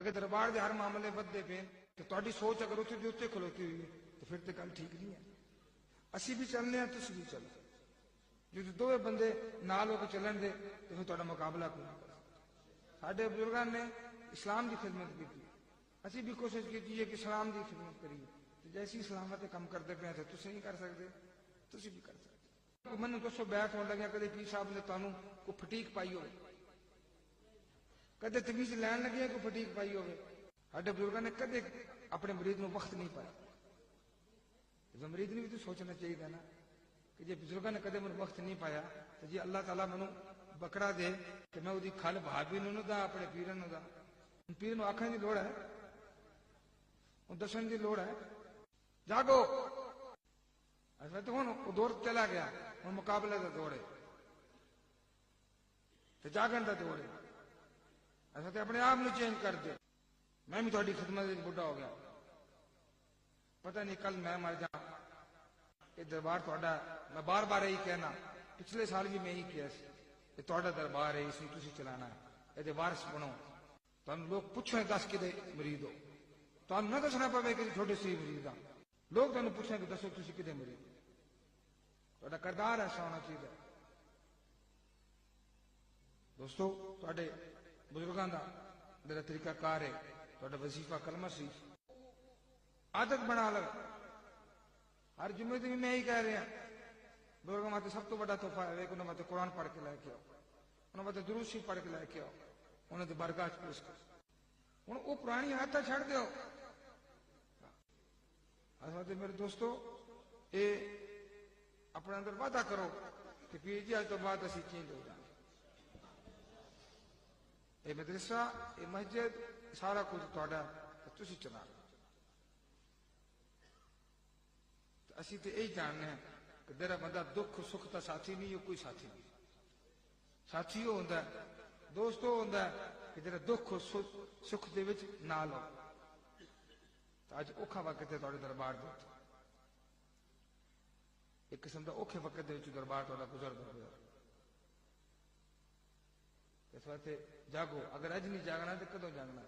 اگر دربار دے ہر معاملے بدے پے تو تہاڈی سوچ اگر اتنے دی اتنے کھلوتی ہوئی ہے تو پھر تو گل ٹھیک نہیں ہے. اسی بھی چلنے ہیں تسی بھی چلو. جو دو بندے نال ہو کے چلن دے تو پھر تہاڈا مقابلہ کوئی نہیں کر سکتا. ساڈے بزرگاں نے اسلام دی خدمت کی. اسی بھی کوشش کی ہے کہ اسلام دی خدمت کریے. جیسی اسلامت کم کرتے پے تو تسی نہیں کر سکتے, تسی بھی کر سکتے. من دسو بیعت ہون لگیا کدے پیر صاحب نے تانوں کوئی پھٹیک پائی ہوئے, کدے تمیز لین لگے کوئی پھٹیک پائی ہوئے. ساڈے بزرگاں نے کدے اپنے مرید نو وقت نہیں پایا. مرید نے بھی تو سوچنا چاہیے نا کہ جی بزرگاں نے کدے مجھے وقت نہیں پایا تو جی اللہ تعالیٰ مینوں بکرا دے کہ میں وہی کھل بھابی نو دا اپنے پیرن نو دا. پیر نو آکھن دی لوڑ ہے, دسن دی لوڑ ہے. جاگو ایسا تو ہوں دور چلا گیا, ہوں مقابلے کا دور ہے تو جاگن کا دور ہے. ایسا تو اپنے آپ میں چینج کر دے. میں بھی تھوڑی خدمت بڈھا ہو گیا, پتہ نہیں کل میں مر جا. یہ دربار تھوڑا, میں بار بار یہی کہنا, پچھلے سال بھی میں یہی کیا سی, یہ تھوڑا دربار ہے, اس میں تسی چلانا ہے, یہ وارث بنو. تمہیں لوگ پوچھیں 10 کدے مرید ہو, تمہیں نہ دسنا پوے کہ چھوٹے سی مرید ہاں. لوگ تمہیں پوچھیں کہ دسو تسی کدے مرید ہو. تھوڑا کردار ایسا ہونا چاہیے. دوستو تھوڑے بزرگاں دا جڑا طریقہ کار ہے, تھوڑا وظیفہ کلمہ شریف عادت بنا لو. ہر جمعے میں میں ہی کہہ رہا ہوں, بزرگوں ماتے سب تو بڑا تحفہ ہے کہ انہوں نے قرآن پڑھ کے لے کے آؤ, انہوں نے درود شریف پڑھ کے لے کے آؤ, انہوں نے برگاہ پیش کرو. ہوں وہ پرانی عادت چھڑ دیو. میرے دوستو اے اپنے اندر وعدہ کرو کہ پیر جی آج تو بعد اسی چینج ہو جائیں. یہ مدرسہ, یہ مسجد, سارا کچھ تھوڑا تسی چلا. اسی تو یہی جاننے ہیں کہ میرا بندہ دکھ سکھ کا ساتھی نہیں, کوئی ساتھی نہیں. ساتھی وہ ہوتا ہے, دوست وہ ہوتا ہے کہ جڑا دکھ سکھ دے وچ نال ہو. تو اج اوکھا وقت ہے تھوڑے دربار دے, ایک قسم کا اوکھے وقت دے وچ دربار تھوڑا گزر گیا. اس واسطے جاگو, اگر اج نہیں جاگنا تو کدوں جاگنا.